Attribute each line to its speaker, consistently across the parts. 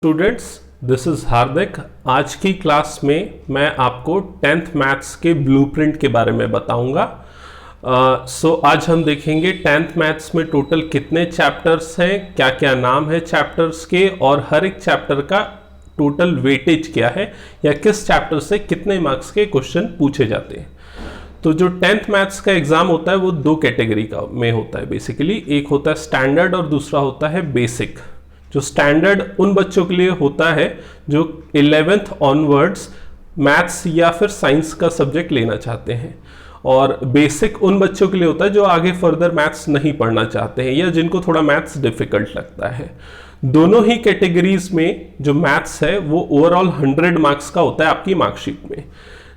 Speaker 1: Students, this is हार्दिक। आज की class में मैं आपको 10th मैथ्स के ब्लूप्रिंट के बारे में बताऊंगा। आज हम देखेंगे 10th मैथ्स में टोटल कितने चैप्टर्स हैं, क्या क्या नाम है चैप्टर्स के, और हर एक चैप्टर का टोटल वेटेज क्या है या किस चैप्टर से कितने मार्क्स के क्वेश्चन पूछे जाते हैं। तो जो 10th मैथ्स का एग्जाम होता है वो दो कैटेगरी का में होता है बेसिकली। एक होता है स्टैंडर्ड और दूसरा होता है बेसिक। जो स्टैंडर्ड उन बच्चों के लिए होता है जो 11th ऑनवर्ड्स मैथ्स या फिर साइंस का सब्जेक्ट लेना चाहते हैं, और बेसिक उन बच्चों के लिए होता है जो आगे फर्दर मैथ्स नहीं पढ़ना चाहते हैं या जिनको थोड़ा मैथ्स डिफिकल्ट लगता है। दोनों ही कैटेगरीज में जो मैथ्स है वो ओवरऑल 100 मार्क्स का होता है आपकी मार्कशीट में,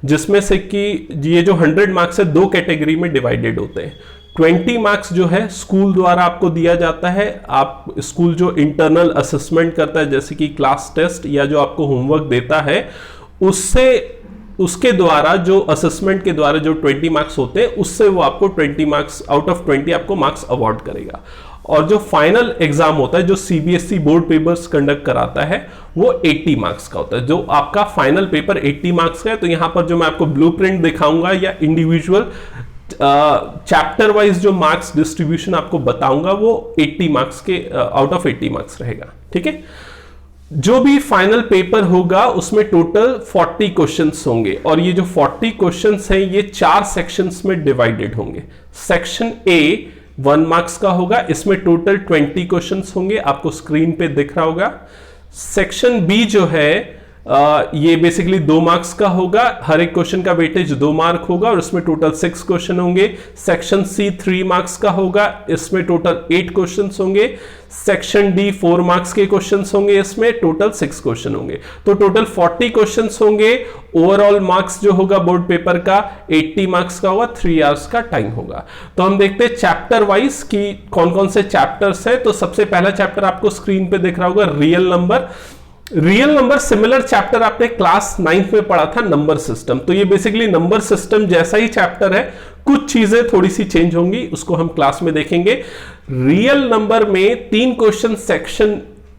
Speaker 1: जिसमें से कि ये जो 100 मार्क्स है दो कैटेगरी में डिवाइडेड होते हैं। 20 मार्क्स जो है स्कूल द्वारा आपको दिया जाता है। आप स्कूल जो इंटरनल असेसमेंट करता है जैसे कि क्लास टेस्ट या जो आपको होमवर्क देता है उसके द्वारा, जो असेसमेंट के द्वारा जो 20 मार्क्स होते हैं उससे वो आपको 20 मार्क्स आउट ऑफ 20 आपको मार्क्स अवार्ड करेगा। और जो फाइनल एग्जाम होता है जो सीबीएसई बोर्ड पेपर्स कंडक्ट कराता है वो 80 मार्क्स का होता है। जो आपका फाइनल पेपर 80 मार्क्स का है। तो यहां पर जो मैं आपको ब्लूप्रिंट दिखाऊंगा या इंडिविजुअल चैप्टर वाइज जो मार्क्स डिस्ट्रीब्यूशन आपको बताऊंगा वो 80 मार्क्स के आउट ऑफ 80 मार्क्स रहेगा। ठीक है। जो भी फाइनल पेपर होगा उसमें टोटल 40 क्वेश्चंस होंगे, और ये जो 40 क्वेश्चंस हैं ये 4 सेक्शंस में डिवाइडेड होंगे। सेक्शन ए 1 मार्क्स का होगा, इसमें टोटल 20 क्वेश्चंस होंगे, आपको स्क्रीन पे दिख रहा होगा। सेक्शन बी जो है ये बेसिकली 2 मार्क्स का होगा, हर एक क्वेश्चन का वेटेज 2 मार्क होगा और इसमें टोटल 6 क्वेश्चन होंगे। सेक्शन सी 3 मार्क्स का होगा, इसमें टोटल 8 क्वेश्चन होंगे। सेक्शन डी 4 मार्क्स के क्वेश्चन होंगे, इसमें टोटल 6 क्वेश्चन होंगे। तो टोटल 40 क्वेश्चन होंगे। ओवरऑल मार्क्स जो होगा बोर्ड पेपर का 80 मार्क्स का होगा, 3 आवर्स का टाइम होगा। तो हम देखते हैं चैप्टर वाइज कि कौन कौन से चैप्टर्स है। तो सबसे पहला चैप्टर आपको स्क्रीन पे दिख रहा होगा, real number. Real number similar chapter आपने क्लास 9th में पढ़ा था, नंबर सिस्टम। तो ये बेसिकली नंबर सिस्टम जैसा ही चैप्टर है, कुछ चीजें थोड़ी सी चेंज होंगी, उसको हम क्लास में देखेंगे। रियल नंबर में 3 क्वेश्चन सेक्शन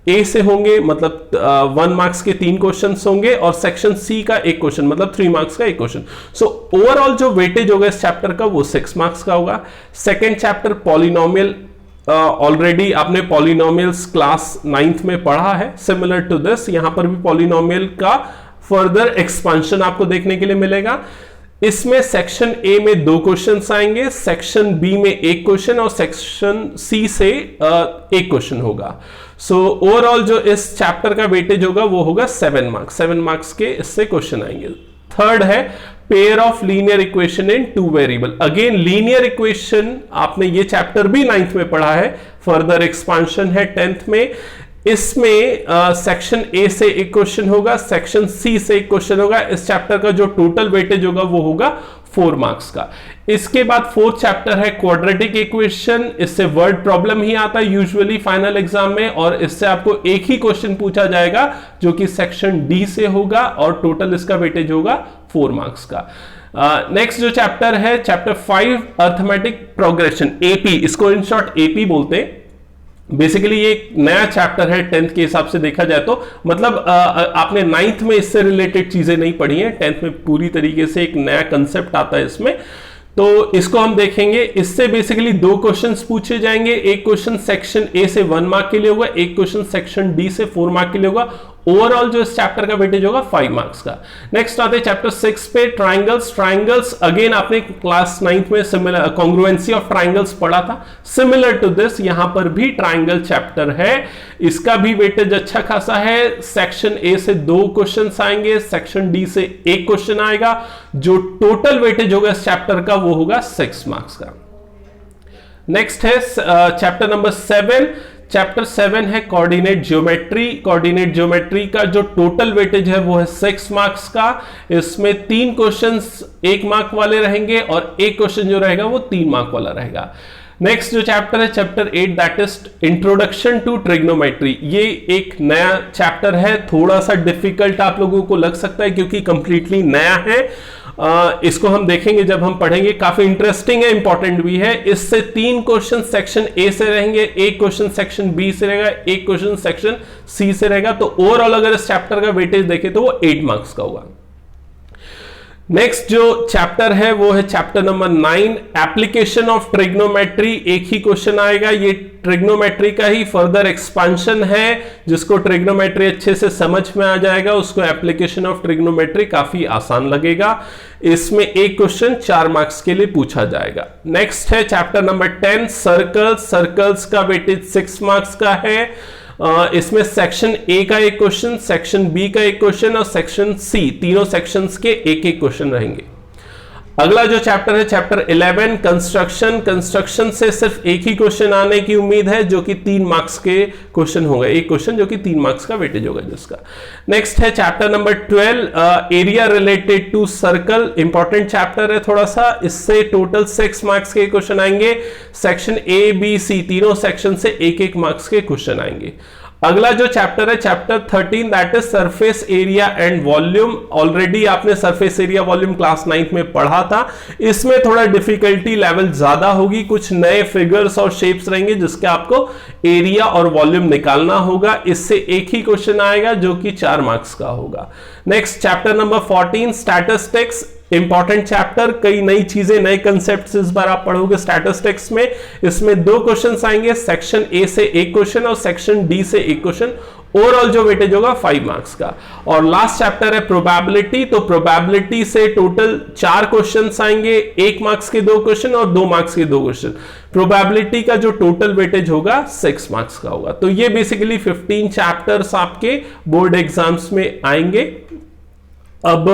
Speaker 1: ए से होंगे, मतलब 1 मार्क्स के 3 क्वेश्चन होंगे, और सेक्शन सी का 1 क्वेश्चन मतलब 3 मार्क्स का 1 क्वेश्चन। सो ओवरऑल जो वेटेज होगा इस चैप्टर का वो 6 मार्क्स का होगा। सेकेंड चैप्टर पॉलिनोमियल, ऑलरेडी आपने पॉलिनोमियल्स क्लास 9th में पढ़ा है। सिमिलर टू दिस यहां पर भी पॉलिनोमियल का फर्दर एक्सपेंशन आपको देखने के लिए मिलेगा। इसमें सेक्शन ए में 2 क्वेश्चंस आएंगे, सेक्शन बी में 1 क्वेश्चन और सेक्शन सी से 1 क्वेश्चन होगा। सो ओवरऑल जो इस चैप्टर का वेटेज होगा वो होगा 7 मार्क्स। 7 मार्क्स के इससे क्वेश्चन आएंगे। थर्ड है pair of linear equation in 2 variable. Again linear equation आपने ये चैप्टर भी 9th में पढ़ा है, फर्दर एक्सपांशन है 10th में। इसमें सेक्शन ए से 1 क्वेश्चन होगा, सेक्शन सी से 1 क्वेश्चन होगा। इस चैप्टर का जो टोटल वेटेज होगा वो होगा 4 मार्क्स का। इसके बाद 4th चैप्टर है क्वाड्रेटिक इक्वेशन। इससे वर्ड प्रॉब्लम ही आता है यूजुअली फाइनल एग्जाम में, और इससे आपको एक ही क्वेश्चन पूछा जाएगा जो कि सेक्शन डी से होगा, और टोटल इसका वेटेज होगा 4 मार्क्स का। नेक्स्ट जो चैप्टर है चैप्टर 5 अर्थमेटिक प्रोग्रेशन, एपी, इसको इन शॉर्ट एपी बोलते हैं। बेसिकली ये एक नया चैप्टर है 10th के हिसाब से देखा जाए तो, मतलब आपने 9th में इससे रिलेटेड चीजें नहीं पढ़ी हैं, 10th में पूरी तरीके से एक नया कंसेप्ट आता है इसमें। तो इसको हम देखेंगे। इससे बेसिकली 2 क्वेश्चंस पूछे जाएंगे। एक क्वेश्चन सेक्शन ए से 1 मार्क के लिए होगा, एक क्वेश्चन सेक्शन डी से 4 मार्क के लिए होगा। ओवरऑल जो इस चैप्टर का वेटेज होगा 5 मार्क्स का। नेक्स्ट आते हैं चैप्टर 6 पे, ट्राइंगल्स। ट्राइंगल्स अगेन आपने क्लास 9th में सिमिलर कॉन्ग्रुएंसी ऑफ ट्राइंगल्स पढ़ा था। सिमिलर टू दिस यहां पर भी ट्राइंगल चैप्टर है, इसका भी वेटेज अच्छा खासा है। सेक्शन ए से 2 क्वेश्चन आएंगे, सेक्शन डी से 1 क्वेश्चन आएगा। जो टोटल वेटेज होगा इस चैप्टर का वो होगा 6 मार्क्स का। नेक्स्ट है चैप्टर नंबर 7। चैप्टर 7 है कोऑर्डिनेट ज्योमेट्री। कोऑर्डिनेट ज्योमेट्री का जो टोटल वेटेज है वो है 6 मार्क्स का। इसमें 3 क्वेश्चंस 1 मार्क वाले रहेंगे और 1 क्वेश्चन जो रहेगा वो 3 मार्क वाला रहेगा। नेक्स्ट जो चैप्टर है chapter 8, that is introduction to trigonometry. ये एक नया चैप्टर है, थोड़ा सा डिफिकल्ट आप लोगों को लग सकता है क्योंकि कंप्लीटली नया है, इसको हम देखेंगे जब हम पढ़ेंगे, काफी इंटरेस्टिंग है, इंपॉर्टेंट भी है। इससे 3 क्वेश्चन सेक्शन ए से रहेंगे, 1 क्वेश्चन सेक्शन बी से रहेगा, 1 क्वेश्चन सेक्शन सी से रहेगा। तो ओवरऑल अगर इस चैप्टर का वेटेज देखें तो वो 8 मार्क्स का होगा। नेक्स्ट जो चैप्टर है वो है chapter number 9, application of trigonometry. एक ही क्वेश्चन आएगा, ये ट्रिग्नोमेट्री का ही फर्दर एक्सपांशन है। जिसको ट्रिग्नोमेट्री अच्छे से समझ में आ जाएगा उसको एप्लीकेशन ऑफ ट्रिग्नोमेट्री काफी आसान लगेगा। इसमें एक क्वेश्चन 4 मार्क्स के लिए पूछा जाएगा। नेक्स्ट है चैप्टर नंबर 10, सर्कल्स। सर्कल्स का वेटेज 6 मार्क्स का है। इसमें सेक्शन ए का एक क्वेश्चन, सेक्शन बी का एक क्वेश्चन और सेक्शन सी, तीनों सेक्शंस के एक एक क्वेश्चन रहेंगे। अगला जो चैप्टर है चैप्टर 11, कंस्ट्रक्शन। कंस्ट्रक्शन से सिर्फ एक ही क्वेश्चन आने की उम्मीद है जो कि 3 मार्क्स के क्वेश्चन होगा, एक क्वेश्चन जो कि 3 मार्क्स का वेटेज होगा जिसका। नेक्स्ट है chapter number 12, area related to circle. Important chapter है थोड़ा सा, इससे टोटल 6 मार्क्स के क्वेश्चन आएंगे। सेक्शन ए बी सी तीनों सेक्शन से एक एक मार्क्स के क्वेश्चन आएंगे। अगला जो चैप्टर है chapter 13, that is surface area and volume. Already आपने सरफेस एरिया वॉल्यूम क्लास 9 में पढ़ा था। इसमें थोड़ा डिफिकल्टी लेवल ज्यादा होगी, कुछ नए फिगर्स और शेप्स रहेंगे जिसके आपको एरिया और वॉल्यूम निकालना होगा। इससे एक ही क्वेश्चन आएगा जो कि 4 मार्क्स का होगा। Next chapter number 14, statistics. Important chapter, कई नई चीजें, नए कंसेप्ट्स इस बार आप पढ़ोगे स्टैटिस्टिक्स में। इसमें 2 क्वेश्चंस आएंगे, सेक्शन ए से एक क्वेश्चन और सेक्शन डी से एक क्वेश्चन। ओवरऑल जो वेटेज होगा 5 मार्क्स का। और लास्ट चैप्टर है प्रोबेबिलिटी। तो प्रोबेबिलिटी से टोटल 4 क्वेश्चंस आएंगे, 1 मार्क्स के 2 क्वेश्चन और 2 मार्क्स के 2 क्वेश्चन। प्रोबेबिलिटी का जो टोटल वेटेज होगा 6 मार्क्स का होगा। तो ये बेसिकली 15 चैप्टर्स आपके बोर्ड एग्जाम्स में आएंगे। अब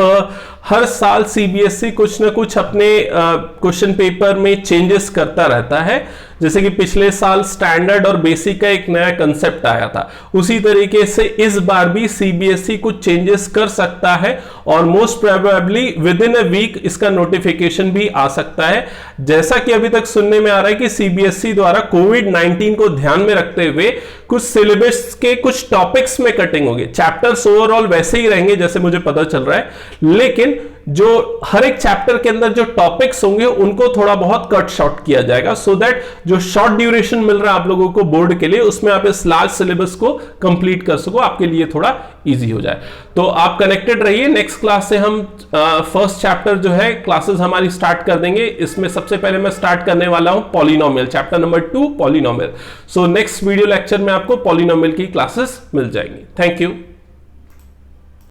Speaker 1: हर साल सीबीएसई कुछ ना कुछ अपने क्वेश्चन पेपर में चेंजेस करता रहता है। जैसे कि पिछले साल स्टैंडर्ड और बेसिक का एक नया कंसेप्ट आया था, उसी तरीके से इस बार भी सीबीएसई कुछ चेंजेस कर सकता है और most probably within a week इसका नोटिफिकेशन भी आ सकता है। जैसा कि अभी तक सुनने में आ रहा है कि सीबीएसई द्वारा कोविड-19 को ध्यान में रखते हुए कुछ सिलेबस के कुछ टॉपिक्स में कटिंग होगी। चैप्टर्स ओवरऑल वैसे ही रहेंगे जैसे मुझे पता चल रहा है, लेकिन जो हर एक चैप्टर के अंदर जो टॉपिक्स होंगे उनको थोड़ा बहुत कट शॉर्ट किया जाएगा, सो दैट जो शॉर्ट ड्यूरेशन मिल रहा है आप लोगों को बोर्ड के लिए उसमें आप इस लार्ज सिलेबस को कंप्लीट कर सको, आपके लिए थोड़ा इजी हो जाए। तो आप कनेक्टेड रहिए। नेक्स्ट क्लास से हम फर्स्ट चैप्टर जो है क्लासेस हमारी स्टार्ट कर देंगे। इसमें सबसे पहले मैं स्टार्ट करने वाला हूं polynomial, chapter number 2 polynomial. So next video lecture में आपको पॉलिनोमियल की क्लासेस मिल जाएंगी। Thank you.